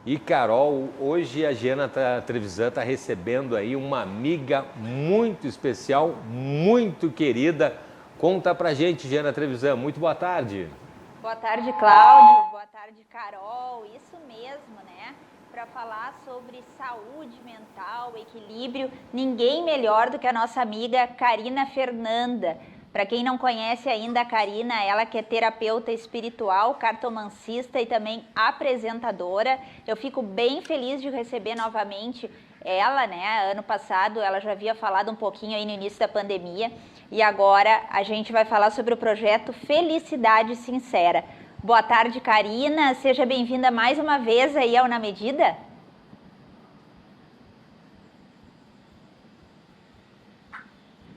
E Carol, hoje a Giana Trevisan está recebendo aí uma amiga muito especial, muito querida. Conta pra gente, Giana Trevisan. Muito boa tarde. Boa tarde, Cláudio. Boa tarde, Carol. Isso mesmo, né? Para falar sobre saúde mental, equilíbrio, ninguém melhor do que a nossa amiga Karina Fernanda. Para quem não conhece ainda a Karina, ela que é terapeuta espiritual, cartomancista e também apresentadora. Eu fico bem feliz de receber novamente ela, né? Ano passado ela já havia falado um pouquinho aí no início da pandemia e agora a gente vai falar sobre o projeto Felicidade Sincera. Boa tarde, Karina. Seja bem-vinda mais uma vez aí ao Na Medida.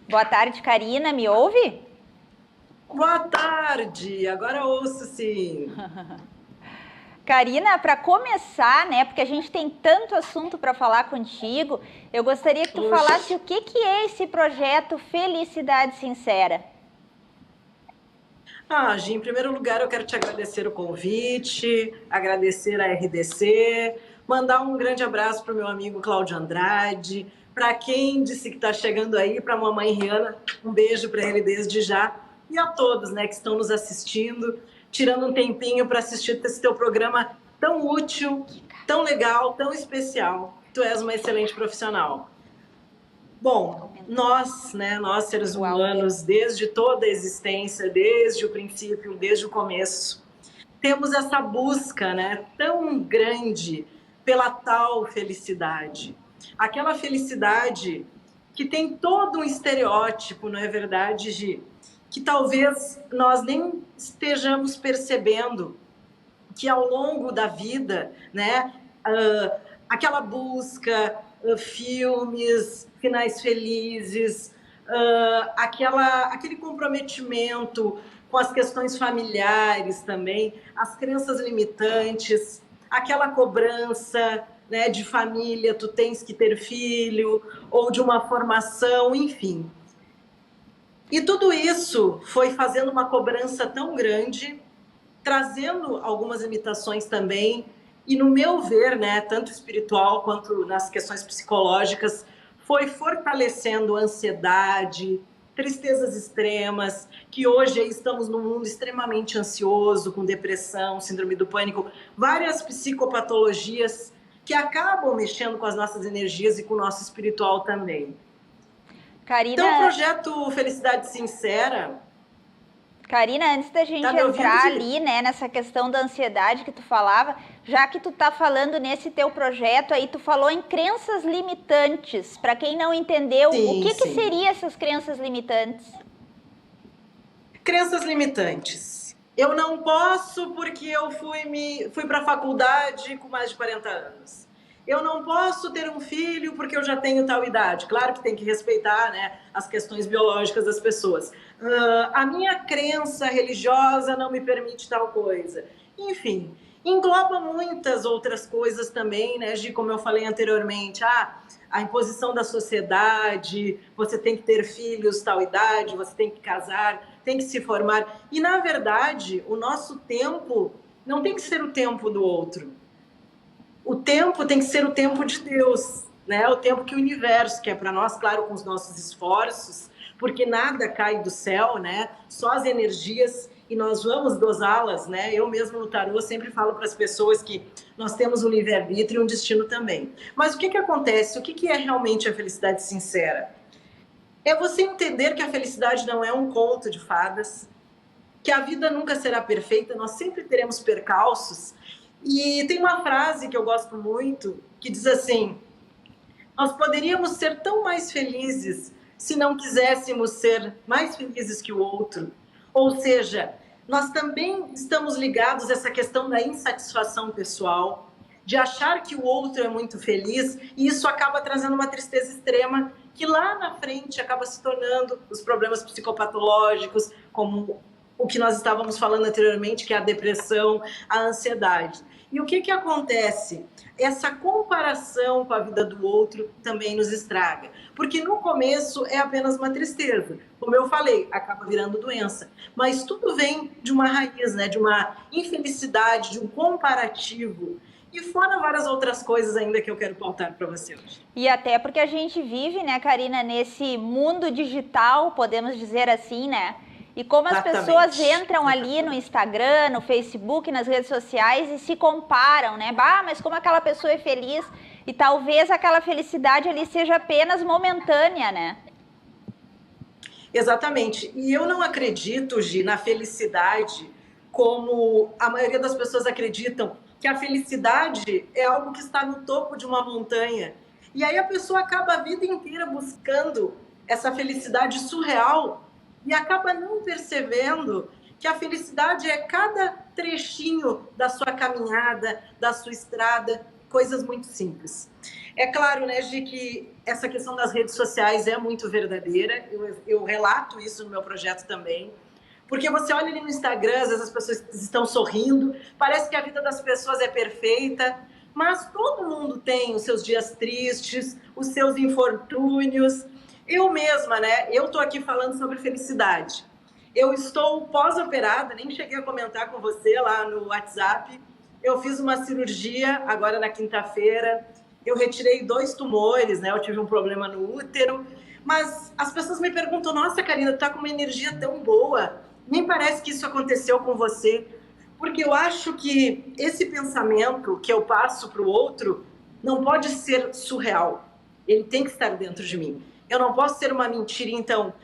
Boa tarde, Karina. Me ouve? Boa tarde. Agora ouço, sim. Karina, para começar, né, porque a gente tem tanto assunto para falar contigo, eu gostaria que tu falasse o que é esse projeto Felicidade Sincera. Gi, em primeiro lugar, eu quero te agradecer o convite, agradecer a RDC, mandar um grande abraço para o meu amigo Cláudio Andrade, para quem disse que está chegando aí, para a mamãe Rihanna, um beijo para ele desde já, e a todos, né, que estão nos assistindo, tirando um tempinho para assistir esse teu programa tão útil, tão legal, tão especial. Tu és uma excelente profissional. Bom, nós seres humanos, desde toda a existência, desde o princípio, desde o começo, temos essa busca, né, tão grande pela tal felicidade. Aquela felicidade que tem todo um estereótipo, não é verdade, Gi? Que talvez nós nem estejamos percebendo que ao longo da vida, né, aquela busca, filmes, finais felizes, aquele comprometimento com as questões familiares também, as crenças limitantes, aquela cobrança, né, de família, tu tens que ter filho, ou de uma formação, enfim. E tudo isso foi fazendo uma cobrança tão grande, trazendo algumas limitações também, e no meu ver, né, tanto espiritual quanto nas questões psicológicas, foi fortalecendo ansiedade, tristezas extremas, que hoje estamos num mundo extremamente ansioso, com depressão, síndrome do pânico, várias psicopatologias que acabam mexendo com as nossas energias e com o nosso espiritual também. Karina... Então, o projeto Felicidade Sincera... Karina, antes da gente entrar ali, né, nessa questão da ansiedade que tu falava, já que tu tá falando nesse teu projeto aí, tu falou em crenças limitantes. Para quem não entendeu, o que seriam essas crenças limitantes? Crenças limitantes. Eu não posso porque eu fui para a faculdade com mais de 40 anos. Eu não posso ter um filho porque eu já tenho tal idade. Claro que tem que respeitar, né, as questões biológicas das pessoas. A minha crença religiosa não me permite tal coisa. Enfim, engloba muitas outras coisas também, né, de como eu falei anteriormente. A imposição da sociedade, você tem que ter filhos tal idade, você tem que casar, tem que se formar. E, na verdade, o nosso tempo não tem que ser o tempo do outro. O tempo tem que ser o tempo de Deus, né? O tempo que o universo quer para nós, claro, com os nossos esforços, porque nada cai do céu, né? Só as energias, e nós vamos dosá-las, né? Eu mesmo no tarô sempre falo para as pessoas que nós temos um livre-arbítrio e um destino também. Mas o que acontece? O que é realmente a felicidade sincera? É você entender que a felicidade não é um conto de fadas, que a vida nunca será perfeita, nós sempre teremos percalços. E tem uma frase que eu gosto muito, que diz assim: nós poderíamos ser tão mais felizes se não quiséssemos ser mais felizes que o outro. Ou seja, nós também estamos ligados a essa questão da insatisfação pessoal, de achar que o outro é muito feliz, e isso acaba trazendo uma tristeza extrema, que lá na frente acaba se tornando os problemas psicopatológicos, como o que nós estávamos falando anteriormente, que é a depressão, a ansiedade. E o que acontece? Essa comparação com a vida do outro também nos estraga. Porque no começo é apenas uma tristeza. Como eu falei, acaba virando doença. Mas tudo vem de uma raiz, né? De uma infelicidade, de um comparativo. e fora várias outras coisas ainda que eu quero pautar para você hoje. E até porque a gente vive, né, Karina, nesse mundo digital, podemos dizer assim, né? E como as pessoas entram ali no Instagram, no Facebook, nas redes sociais e se comparam, né? Bah, mas como aquela pessoa é feliz, e talvez aquela felicidade ali seja apenas momentânea, né? Exatamente. E eu não acredito, Gi, na felicidade como a maioria das pessoas acreditam, que a felicidade é algo que está no topo de uma montanha. E aí a pessoa acaba a vida inteira buscando essa felicidade surreal e acaba não percebendo que a felicidade é cada trechinho da sua caminhada, da sua estrada, coisas muito simples. É claro, né, Gi, que essa questão das redes sociais é muito verdadeira, eu relato isso no meu projeto também, porque você olha ali no Instagram, às vezes as pessoas estão sorrindo, parece que a vida das pessoas é perfeita, mas todo mundo tem os seus dias tristes, os seus infortúnios. Eu mesma, né, eu tô aqui falando sobre felicidade. Eu estou pós-operada, nem cheguei a comentar com você lá no WhatsApp. Eu fiz uma cirurgia agora na quinta-feira. Eu retirei 2 tumores, né? Eu tive um problema no útero. Mas as pessoas me perguntam, nossa, Karina, tu tá com uma energia tão boa. Nem parece que isso aconteceu com você. Porque eu acho que esse pensamento que eu passo para o outro não pode ser surreal. Ele tem que estar dentro de mim. Eu não posso ser uma mentira. Então,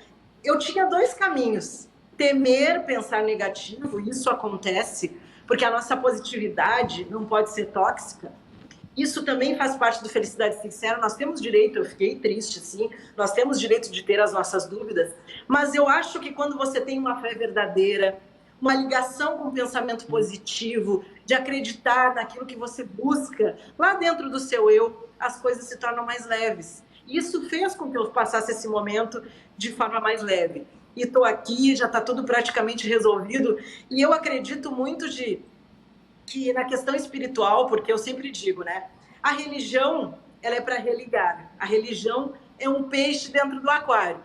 eu tinha 2 caminhos. Temer, pensar negativo, isso acontece, porque a nossa positividade não pode ser tóxica. Isso também faz parte do Felicidade Sincera. Nós temos direito, eu fiquei triste, sim, nós temos direito de ter as nossas dúvidas, mas eu acho que quando você tem uma fé verdadeira, uma ligação com o pensamento positivo, de acreditar naquilo que você busca, lá dentro do seu eu, as coisas se tornam mais leves. Isso fez com que eu passasse esse momento de forma mais leve. E estou aqui, já está tudo praticamente resolvido, e eu acredito muito que na questão espiritual, porque eu sempre digo, né? A religião, ela é para religar. A religião é um peixe dentro do aquário.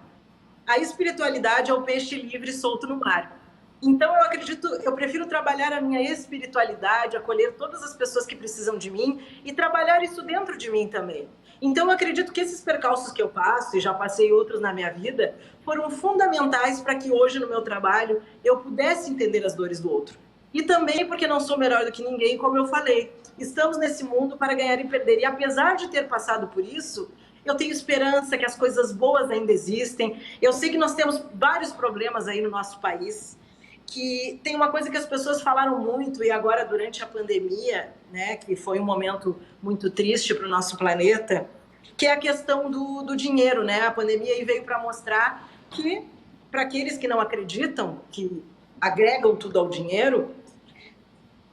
A espiritualidade é o peixe livre solto no mar. Então eu acredito, eu prefiro trabalhar a minha espiritualidade, acolher todas as pessoas que precisam de mim e trabalhar isso dentro de mim também. Então eu acredito que esses percalços que eu passo, e já passei outros na minha vida, foram fundamentais para que hoje no meu trabalho eu pudesse entender as dores do outro. E também porque não sou melhor do que ninguém, como eu falei. Estamos nesse mundo para ganhar e perder. E apesar de ter passado por isso, eu tenho esperança que as coisas boas ainda existem. Eu sei que nós temos vários problemas aí no nosso país, que tem uma coisa que as pessoas falaram muito, e agora durante a pandemia, né, que foi um momento muito triste para o nosso planeta, que é a questão do dinheiro, né? A pandemia aí veio para mostrar que, para aqueles que não acreditam, que agregam tudo ao dinheiro,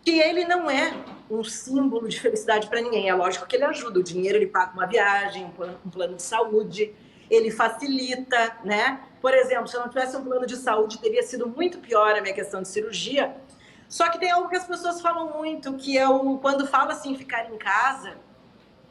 que ele não é um símbolo de felicidade para ninguém. É lógico que ele ajuda. O dinheiro, ele paga uma viagem, um plano de saúde, ele facilita, né? Por exemplo, se eu não tivesse um plano de saúde, teria sido muito pior a minha questão de cirurgia. Só que tem algo que as pessoas falam muito, que é quando fala assim, ficar em casa.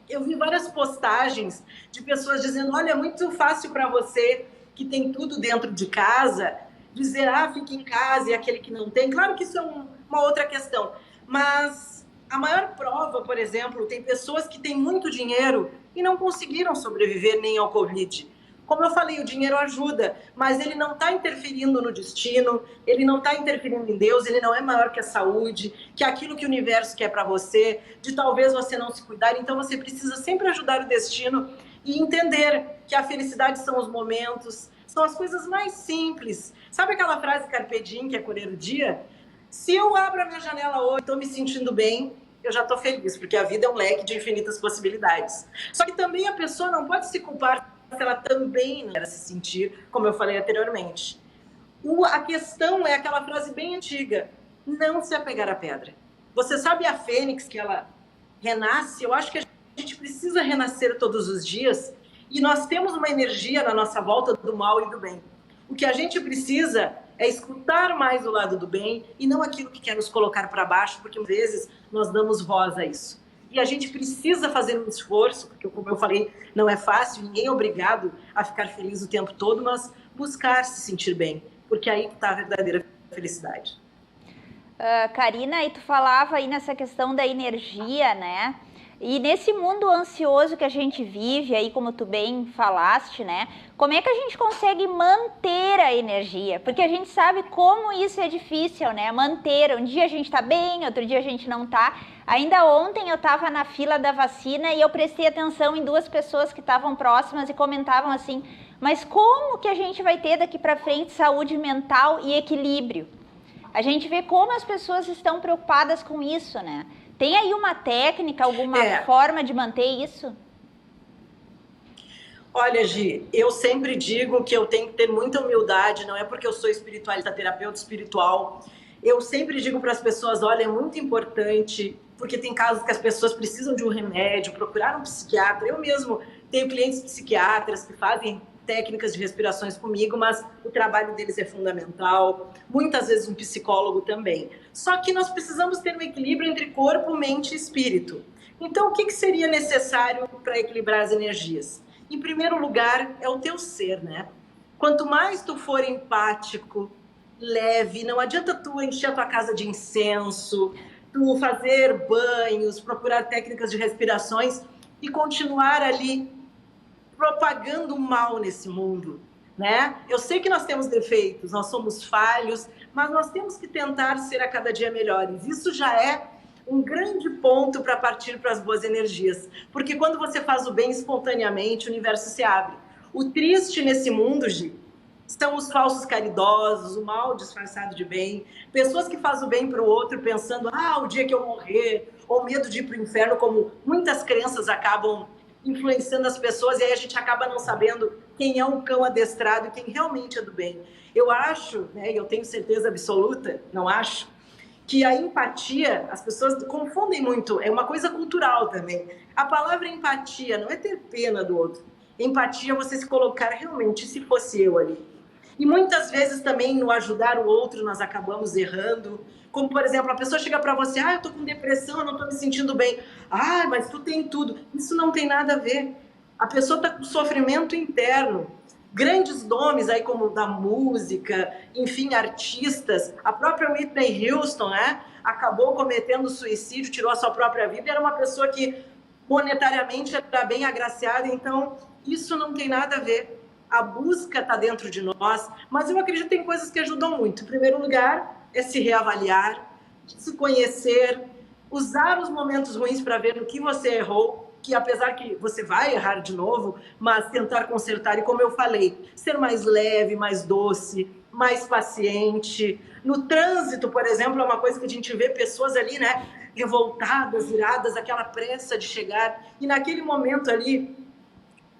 Eu vi várias postagens de pessoas dizendo, olha, é muito fácil para você que tem tudo dentro de casa, dizer, fique em casa, e aquele que não tem. Claro que isso é uma outra questão, mas a maior prova, por exemplo, tem pessoas que têm muito dinheiro e não conseguiram sobreviver nem ao Covid. Como eu falei, o dinheiro ajuda, mas ele não está interferindo no destino, ele não está interferindo em Deus, ele não é maior que a saúde, que aquilo que o universo quer para você, de talvez você não se cuidar. Então você precisa sempre ajudar o destino e entender que a felicidade são os momentos, são as coisas mais simples. Sabe aquela frase Carpe Diem, que é colher o dia? Se eu abro a minha janela hoje e estou me sentindo bem, eu já estou feliz, porque a vida é um leque de infinitas possibilidades. Só que também a pessoa não pode se culpar se ela também não quer se sentir, como eu falei anteriormente. A questão é aquela frase bem antiga, não se apegar à pedra. Você sabe a fênix, que ela renasce? Eu acho que a gente precisa renascer todos os dias, e nós temos uma energia na nossa volta do mal e do bem. O que a gente precisa é escutar mais o lado do bem e não aquilo que quer nos colocar para baixo, porque às vezes nós damos voz a isso. E a gente precisa fazer um esforço, porque como eu falei, não é fácil, ninguém é obrigado a ficar feliz o tempo todo, mas buscar se sentir bem, porque aí está a verdadeira felicidade. Karina, e tu falava aí nessa questão da energia, né? E nesse mundo ansioso que a gente vive, aí como tu bem falaste, né? Como é que a gente consegue manter a energia? Porque a gente sabe como isso é difícil, né? Manter. Um dia a gente tá bem, outro dia a gente não tá. Ainda ontem eu estava na fila da vacina e eu prestei atenção em duas pessoas que estavam próximas e comentavam assim, mas como que a gente vai ter daqui para frente saúde mental e equilíbrio? A gente vê como as pessoas estão preocupadas com isso, né? Tem aí uma técnica, alguma forma de manter isso? Olha, Gi, eu sempre digo que eu tenho que ter muita humildade, não é porque eu sou espiritualista, terapeuta espiritual. Eu sempre digo para as pessoas, olha, é muito importante, porque tem casos que as pessoas precisam de um remédio, procurar um psiquiatra. Eu mesmo tenho clientes psiquiatras que fazem técnicas de respirações comigo, mas o trabalho deles é fundamental. Muitas vezes um psicólogo também. Só que nós precisamos ter um equilíbrio entre corpo, mente e espírito. Então, o que seria necessário para equilibrar as energias? Em primeiro lugar, é o teu ser, né? Quanto mais tu for empático, leve, não adianta tu encher a tua casa de incenso, tu fazer banhos, procurar técnicas de respirações e continuar ali propagando o mal nesse mundo, né? Eu sei que nós temos defeitos, nós somos falhos, mas nós temos que tentar ser a cada dia melhores. Isso já é um grande ponto para partir para as boas energias, porque quando você faz o bem espontaneamente, o universo se abre. O triste nesse mundo, Gi, são os falsos caridosos, o mal disfarçado de bem, pessoas que fazem o bem para o outro pensando, o dia que eu morrer, ou medo de ir para o inferno, como muitas crenças acabam influenciando as pessoas, e aí a gente acaba não sabendo quem é um cão adestrado e quem realmente é do bem. Eu acho, né, e eu tenho certeza absoluta, não acho, que a empatia, as pessoas confundem muito, é uma coisa cultural também. A palavra empatia não é ter pena do outro. Empatia é você se colocar realmente, se fosse eu ali. E muitas vezes também no ajudar o outro nós acabamos errando. Como, por exemplo, a pessoa chega para você, eu tô com depressão, eu não tô me sentindo bem. Mas tu tem tudo. Isso não tem nada a ver. A pessoa tá com sofrimento interno. Grandes nomes aí como da música, enfim, artistas. A própria Whitney Houston, né? Acabou cometendo suicídio, tirou a sua própria vida. Era uma pessoa que monetariamente era bem agraciada. Então, isso não tem nada a ver. A busca está dentro de nós, mas eu acredito que tem coisas que ajudam muito. Em primeiro lugar, é se reavaliar, se conhecer, usar os momentos ruins para ver no que você errou, que apesar que você vai errar de novo, mas tentar consertar. E como eu falei, ser mais leve, mais doce, mais paciente. No trânsito, por exemplo, é uma coisa que a gente vê pessoas ali, né, revoltadas, iradas, aquela pressa de chegar. E naquele momento ali,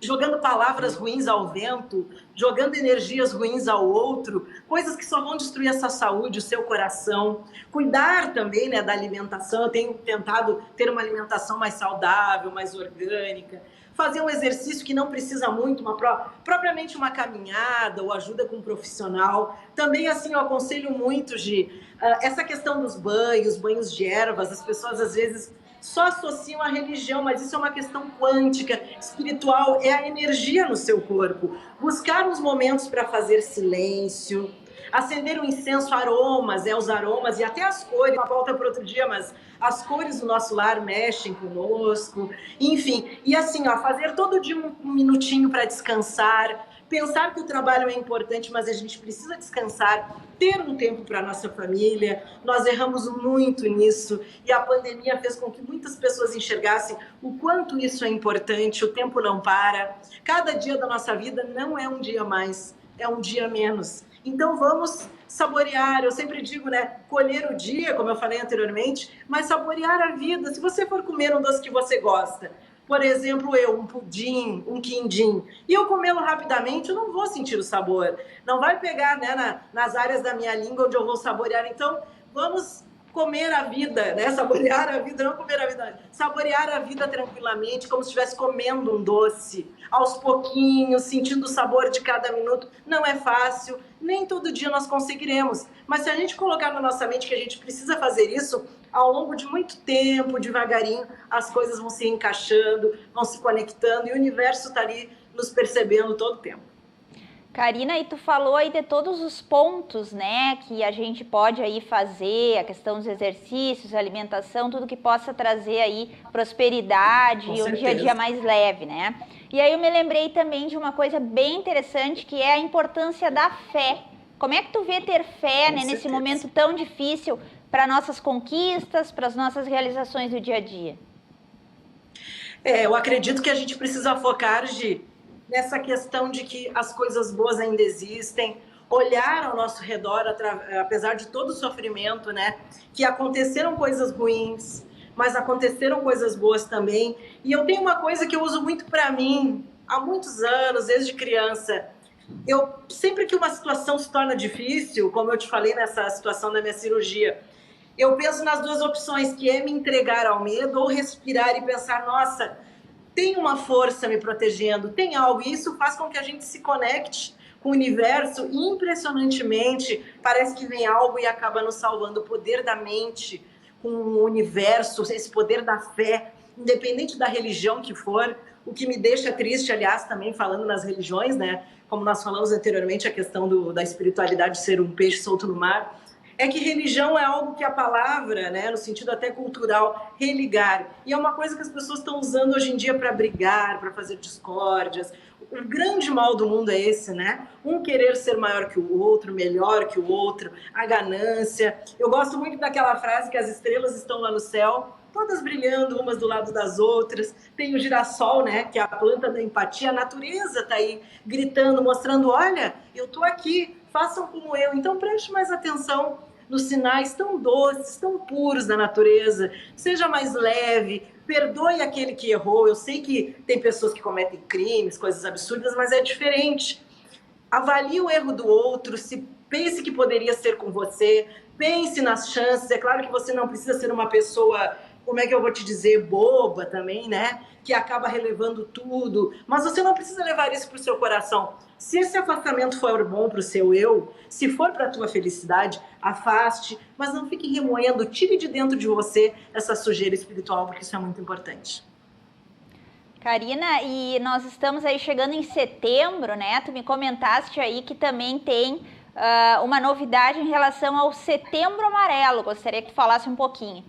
jogando palavras ruins ao vento, jogando energias ruins ao outro, coisas que só vão destruir essa saúde, o seu coração. Cuidar também, né, da alimentação. Eu tenho tentado ter uma alimentação mais saudável, mais orgânica. Fazer um exercício que não precisa muito, propriamente uma caminhada ou ajuda com um profissional. Também, assim, eu aconselho muito, essa questão dos banhos de ervas. As pessoas, às vezes, só associam a religião, mas isso é uma questão quântica, espiritual, é a energia no seu corpo. Buscar uns momentos para fazer silêncio, acender um incenso, aromas, os aromas e até as cores, uma volta para outro dia, mas as cores do nosso lar mexem conosco, enfim. E assim, fazer todo dia um minutinho para descansar, pensar que o trabalho é importante, mas a gente precisa descansar, ter um tempo para a nossa família. Nós erramos muito nisso e a pandemia fez com que muitas pessoas enxergassem o quanto isso é importante, o tempo não para. Cada dia da nossa vida não é um dia mais, é um dia menos. Então vamos saborear, eu sempre digo, né, colher o dia, como eu falei anteriormente, mas saborear a vida. Se você for comer um doce que você gosta, por exemplo, um pudim, um quindim, e eu comê-lo rapidamente, eu não vou sentir o sabor. Não vai pegar, né, nas áreas da minha língua onde eu vou saborear. Então, vamos comer a vida, né? Saborear a vida, não comer a vida. Saborear a vida tranquilamente, como se estivesse comendo um doce, aos pouquinhos, sentindo o sabor de cada minuto. Não é fácil, nem todo dia nós conseguiremos. Mas se a gente colocar na nossa mente que a gente precisa fazer isso, ao longo de muito tempo, devagarinho, as coisas vão se encaixando, vão se conectando e o universo está ali nos percebendo todo o tempo. Karina, e tu falou aí de todos os pontos, né, que a gente pode aí fazer, a questão dos exercícios, alimentação, tudo que possa trazer aí prosperidade e um dia a dia mais leve, né? E aí eu me lembrei também de uma coisa bem interessante, que é a importância da fé. Como é que tu vê ter fé, né, nesse momento tão difícil para nossas conquistas, para as nossas realizações do dia a dia? Eu acredito que a gente precisa focar, Gi, nessa questão de que as coisas boas ainda existem, olhar ao nosso redor, apesar de todo o sofrimento, né? Que aconteceram coisas ruins, mas aconteceram coisas boas também. E eu tenho uma coisa que eu uso muito para mim, há muitos anos, desde criança. Eu, sempre que uma situação se torna difícil, como eu te falei nessa situação da minha cirurgia, eu penso nas duas opções, que é me entregar ao medo ou respirar e pensar, nossa, tem uma força me protegendo, tem algo, e isso faz com que a gente se conecte com o universo e impressionantemente parece que vem algo e acaba nos salvando. O poder da mente com o universo, esse poder da fé, independente da religião que for, o que me deixa triste, aliás, também falando nas religiões, né? Como nós falamos anteriormente, a questão da espiritualidade ser um peixe solto no mar, é que religião é algo que a palavra, né, no sentido até cultural, religar. E é uma coisa que as pessoas estão usando hoje em dia para brigar, para fazer discórdias. O grande mal do mundo é esse, né? Um querer ser maior que o outro, melhor que o outro, a ganância. Eu gosto muito daquela frase que as estrelas estão lá no céu, todas brilhando umas do lado das outras. Tem o girassol, né, que é a planta da empatia. A natureza está aí gritando, mostrando, olha, eu estou aqui, façam como eu. Então preste mais atenção nos sinais tão doces, tão puros da natureza. Seja mais leve, perdoe aquele que errou. Eu sei que tem pessoas que cometem crimes, coisas absurdas, mas é diferente. Avalie o erro do outro, se pense que poderia ser com você, pense nas chances. É claro que você não precisa ser uma pessoa, como é que eu vou te dizer, boba também, né? Que acaba relevando tudo, mas você não precisa levar isso para o seu coração. Se esse afastamento for bom para o seu eu, se for para a tua felicidade, afaste, mas não fique remoendo, tire de dentro de você essa sujeira espiritual, porque isso é muito importante. Karina, e nós estamos aí chegando em setembro, né? Tu me comentaste aí que também tem uma novidade em relação ao Setembro Amarelo. Gostaria que tu falasse um pouquinho.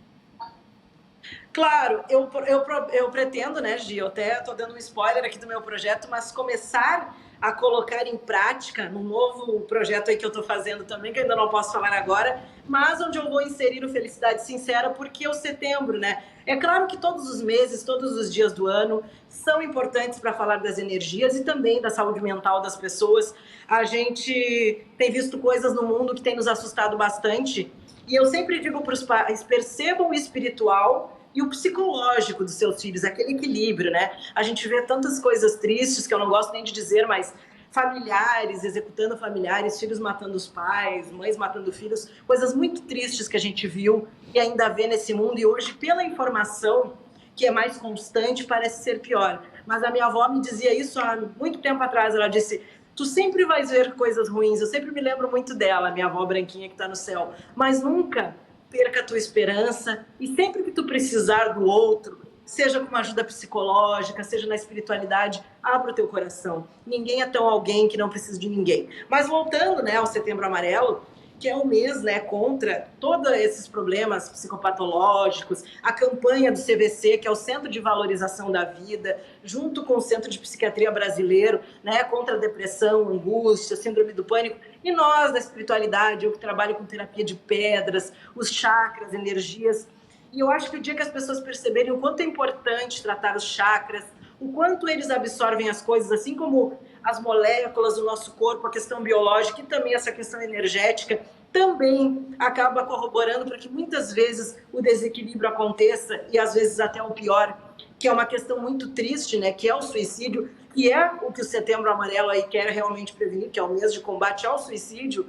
Claro, eu pretendo, né, Gi, eu até estou dando um spoiler aqui do meu projeto, mas começar a colocar em prática num novo projeto aí que eu estou fazendo também, que eu ainda não posso falar agora, mas onde eu vou inserir o Felicidade Sincera, porque é o setembro, né? É claro que todos os meses, todos os dias do ano são importantes para falar das energias e também da saúde mental das pessoas. A gente tem visto coisas no mundo que tem nos assustado bastante, e eu sempre digo para os pais, percebam o espiritual e o psicológico dos seus filhos, aquele equilíbrio, né? A gente vê tantas coisas tristes, que eu não gosto nem de dizer, mas familiares executando familiares, filhos matando os pais, mães matando filhos, coisas muito tristes que a gente viu e ainda vê nesse mundo, e hoje, pela informação que é mais constante, parece ser pior. Mas a minha avó me dizia isso há muito tempo atrás, ela disse, tu sempre vais ver coisas ruins, eu sempre me lembro muito dela, minha avó branquinha que está no céu, mas nunca perca a tua esperança, e sempre que tu precisar do outro, seja com uma ajuda psicológica, seja na espiritualidade, abra o teu coração. Ninguém é tão alguém que não precisa de ninguém. Mas voltando, né, ao Setembro Amarelo, que é o mês, né, contra todos esses problemas psicopatológicos, a campanha do CVC, que é o Centro de Valorização da Vida, junto com o Centro de Psiquiatria Brasileiro, né, contra a depressão, angústia, síndrome do pânico, e nós da espiritualidade, eu que trabalho com terapia de pedras, os chakras, energias, e eu acho que o dia que as pessoas perceberem o quanto é importante tratar os chakras, o quanto eles absorvem as coisas, assim como as moléculas do nosso corpo, a questão biológica e também essa questão energética, também acaba corroborando para que muitas vezes o desequilíbrio aconteça, e às vezes até o pior, que é uma questão muito triste, né, que é o suicídio, que é o que o Setembro Amarelo aí quer realmente prevenir, que é o mês de combate ao suicídio.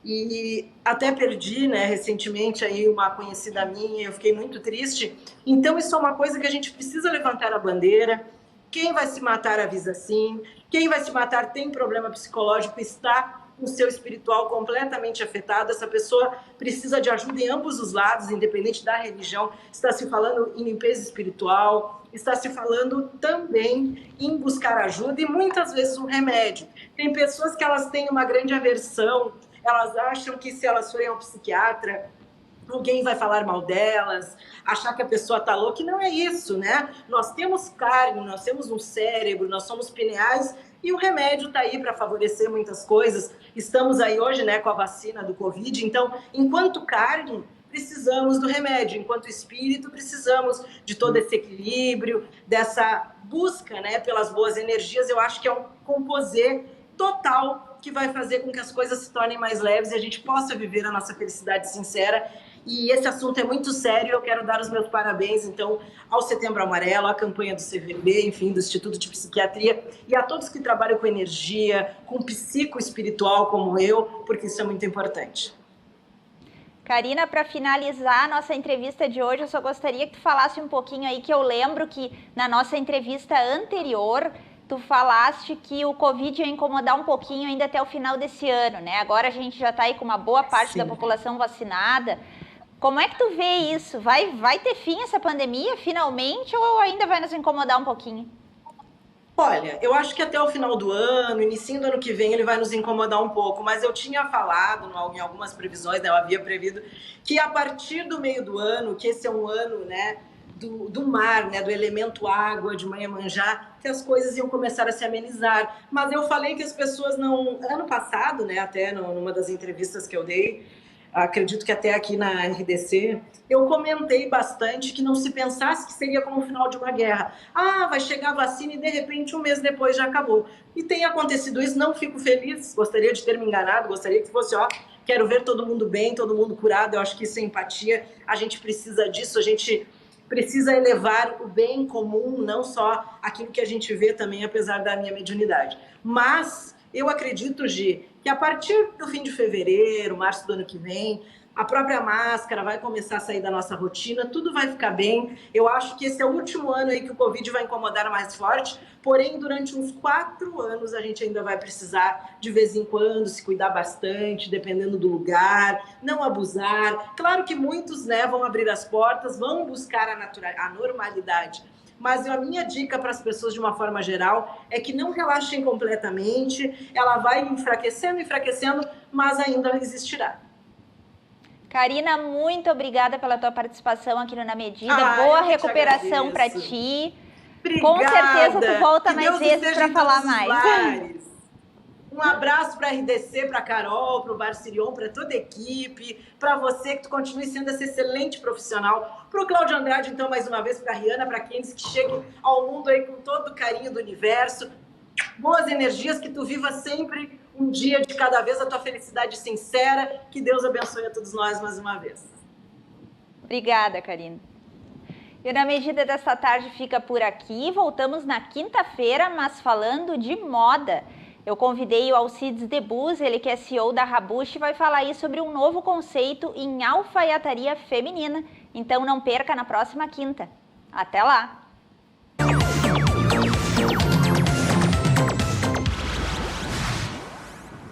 E até perdi, né, recentemente aí uma conhecida minha, eu fiquei muito triste. Então isso é uma coisa que a gente precisa levantar a bandeira. Quem vai se matar avisa sim, quem vai se matar tem problema psicológico, está com o seu espiritual completamente afetado, essa pessoa precisa de ajuda em ambos os lados, independente da religião. Está se falando em limpeza espiritual, está se falando também em buscar ajuda e muitas vezes um remédio. Tem pessoas que elas têm uma grande aversão, elas acham que se elas forem ao psiquiatra, alguém vai falar mal delas, achar que a pessoa tá louca, e não é isso, né? Nós temos carne, nós temos um cérebro, nós somos pineais, e o remédio tá aí para favorecer muitas coisas. Estamos aí hoje, né, com a vacina do Covid, então, enquanto carne, precisamos do remédio, enquanto espírito, precisamos de todo esse equilíbrio, dessa busca, né, pelas boas energias. Eu acho que é um composê total que vai fazer com que as coisas se tornem mais leves e a gente possa viver a nossa felicidade sincera. E esse assunto é muito sério, eu quero dar os meus parabéns, então, ao Setembro Amarelo, à campanha do CVB, enfim, do Instituto de Psiquiatria, e a todos que trabalham com energia, com psicoespiritual como eu, porque isso é muito importante. Karina, para finalizar a nossa entrevista de hoje, eu só gostaria que tu falasse um pouquinho aí, que eu lembro que na nossa entrevista anterior, tu falaste que o Covid ia incomodar um pouquinho ainda até o final desse ano, né? Agora a gente já está aí com uma boa parte da população vacinada. Como é que tu vê isso? Vai ter fim essa pandemia finalmente ou ainda vai nos incomodar um pouquinho? Olha, eu acho que até o final do ano, início do ano que vem, ele vai nos incomodar um pouco, mas eu tinha falado em algumas previsões, né, eu havia previsto que a partir do meio do ano, que esse é um ano, né, do mar, né, do elemento água, de Iemanjá, que as coisas iam começar a se amenizar. Mas eu falei que as pessoas não... Ano passado, né, até numa das entrevistas que eu dei, acredito que até aqui na RDC, eu comentei bastante que não se pensasse que seria como o final de uma guerra. Ah, vai chegar a vacina e de repente um mês depois já acabou. E tem acontecido isso, não fico feliz, gostaria de ter me enganado, gostaria que fosse, quero ver todo mundo bem, todo mundo curado, eu acho que isso é empatia, a gente precisa disso, a gente precisa elevar o bem comum, não só aquilo que a gente vê também, apesar da minha mediunidade. Mas eu acredito, Gi, que a partir do fim de fevereiro, março do ano que vem, a própria máscara vai começar a sair da nossa rotina, tudo vai ficar bem. Eu acho que esse é o último ano aí que o Covid vai incomodar mais forte, porém, durante uns 4 anos a gente ainda vai precisar, de vez em quando, se cuidar bastante, dependendo do lugar, não abusar. Claro que muitos, né, vão abrir as portas, vão buscar a normalidade. Mas a minha dica para as pessoas, de uma forma geral, é que não relaxem completamente, ela vai enfraquecendo, mas ainda existirá. Karina, muito obrigada pela tua participação aqui no Na Medida. Boa recuperação para ti. Obrigada. Com certeza tu volta mais vezes para falar mais. Um abraço para a RDC, para a Carol, para o Bar Sirion, para toda a equipe, para você que tu continue sendo esse excelente profissional, para o Cláudio Andrade, então, mais uma vez, para a Rihanna, para aqueles que cheguem ao mundo aí com todo o carinho do universo. Boas energias, que tu viva sempre um dia de cada vez a tua felicidade sincera. Que Deus abençoe a todos nós mais uma vez. Obrigada, Karina. E Na Medida desta tarde fica por aqui. Voltamos na quinta-feira, mas falando de moda. Eu convidei o Alcides Debus, ele que é CEO da Rabush, e vai falar aí sobre um novo conceito em alfaiataria feminina. Então não perca na próxima quinta. Até lá!